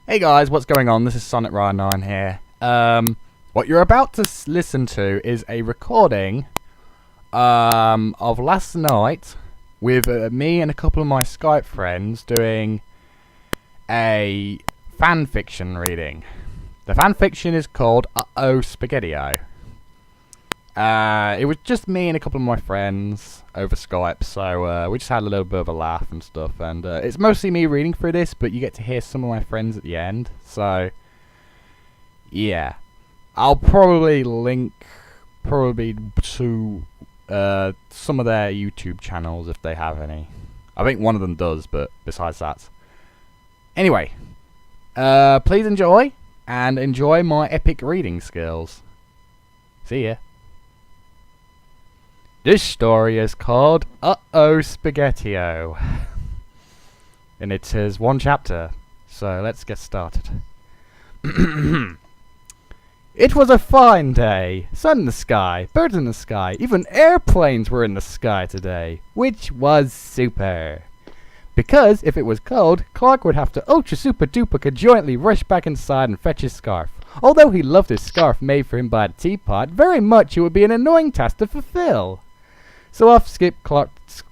Hey guys, what's going on? This is Sonic Ryan 9 here. What you're about to listen to is a recording of last night with me and a couple of my Skype friends doing a fan fiction reading. The fan fiction is called Uh-Oh Spagettio. It was just me and a couple of my friends over Skype, so we just had a little bit of a laugh and stuff, and it's mostly me reading through this, but you get to hear some of my friends at the end, so yeah. I'll probably link to some of their YouTube channels if they have any. I think one of them does, but besides that. Anyway, please enjoy, and enjoy my epic reading skills. See ya. This story is called Uh-Oh Spagettio. And it is one chapter, so let's get started. It was a fine day. Sun in the sky, birds in the sky, even airplanes were in the sky today, which was super. Because if it was cold, Clark would have to ultra super duper conjointly rush back inside and fetch his scarf. Although he loved his scarf made for him by the teapot, very much it would be an annoying task to fulfill. So off skipped Clark. So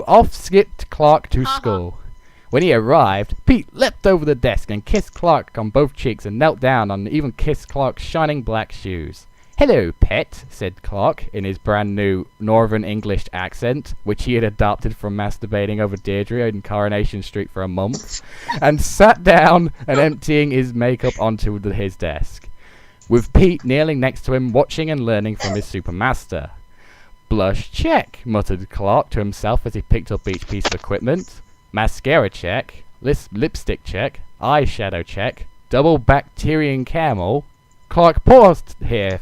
off skipped Clark to school. When he arrived, Pete leapt over the desk and kissed Clark on both cheeks and knelt down and even kissed Clark's shining black shoes. "Hello, pet," said Clark in his brand new Northern English accent, which he had adopted from masturbating over Deirdre in Coronation Street for a month, and sat down and emptying his makeup onto his desk, with Pete kneeling next to him watching and learning from his supermaster. "Blush check," muttered Clark to himself as he picked up each piece of equipment. "Mascara check, lipstick check, eyeshadow check, double Bacterian camel." Clark paused here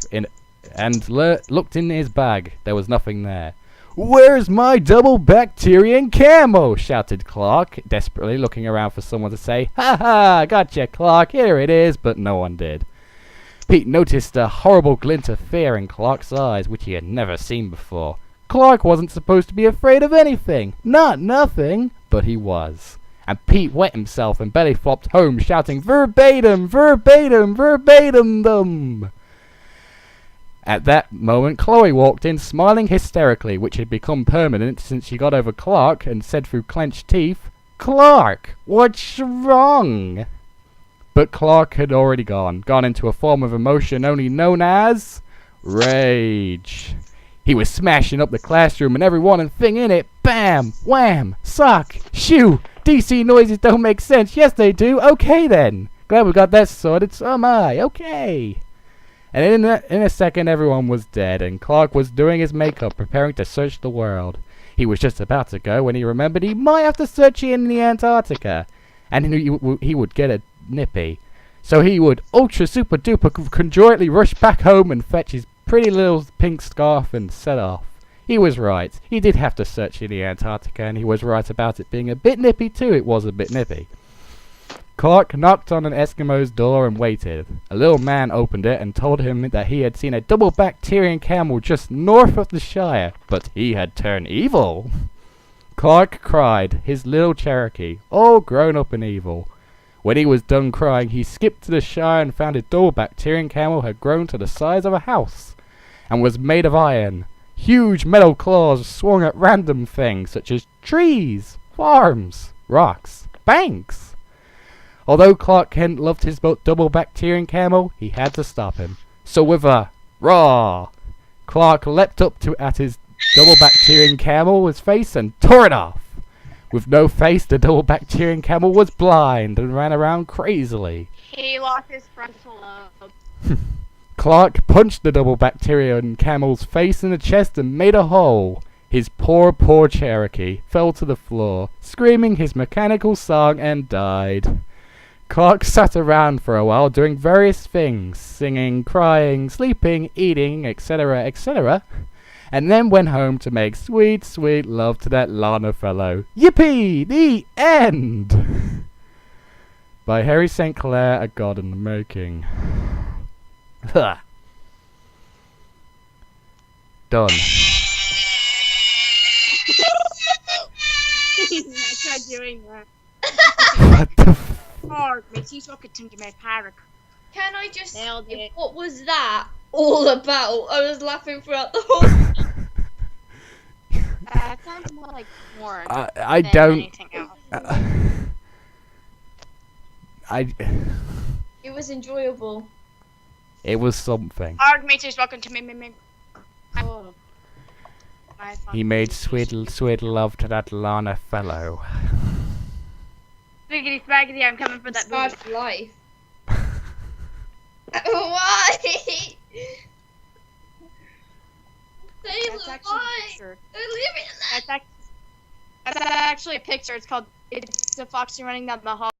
and looked in his bag. There was nothing there. "Where's my double Bacterian camel?" shouted Clark, desperately looking around for someone to say, "Ha ha, gotcha, Clark, here it is," but no one did. Pete noticed a horrible glint of fear in Clark's eyes, which he had never seen before. Clark wasn't supposed to be afraid of anything. Not nothing. But he was. And Pete wet himself and belly flopped home, shouting, "Verbatim, verbatim, verbatim them." At that moment, Chloe walked in, smiling hysterically, which had become permanent since she got over Clark, and said through clenched teeth, "Clark, what's wrong?" But Clark had already gone into a form of emotion only known as rage. He was smashing up the classroom and everyone and thing in it. Bam! Wham! Sock! Shoo! DC noises don't make sense. Yes, they do. Okay, then. Glad we got that sorted. So am I. Okay. And in a second, everyone was dead, and Clark was doing his makeup, preparing to search the world. He was just about to go when he remembered he might have to search in the Antarctica, and he would get a nippy. So he would ultra super duper conjointly rush back home and fetch his pretty little pink scarf and set off. He was right. He did have to search in the Antarctica, and he was right about it being a bit nippy too. It was a bit nippy. Clark knocked on an Eskimo's door and waited. A little man opened it and told him that he had seen a double Bacterian camel just north of the Shire, but he had turned evil. Clark cried, his little Cherokee, all grown up and evil. When he was done crying, he skipped to the Shire and found his double Bacterian camel had grown to the size of a house and was made of iron. Huge metal claws swung at random things such as trees, farms, rocks, banks. Although Clark Kent loved his double Bacterian camel, he had to stop him. So with a roar, Clark leapt up at his double Bacterian camel's face and tore it off. With no face, the double Bacterian camel was blind and ran around crazily. He lost his frontal lobe. Clark punched the double Bacterian camel's face in the chest and made a hole. His poor Cherokee fell to the floor, screaming his mechanical song, and died. Clark sat around for a while doing various things, singing, crying, sleeping, eating, etc., etc., and then went home to make sweet, sweet love to that Lana fellow. Yippee! The end! By Harry St. Clair, A God in the Making. Done. not doing that. What the f- Hard, makes you talking to my parrot. Can I just Nailed it. what was that all about? I was laughing throughout the whole That sounds more like porn I than don't. anything else. It was enjoyable. It was something. Hard, makes you talking to me. Oh. My He made sweet love to that Lana fellow. Spagetti, I'm coming for that Hard booty. for life. Why? That's Taylor, actually a why? picture. Don't leave me alone. That's actually a picture. It's called. It's the fox running down the hall.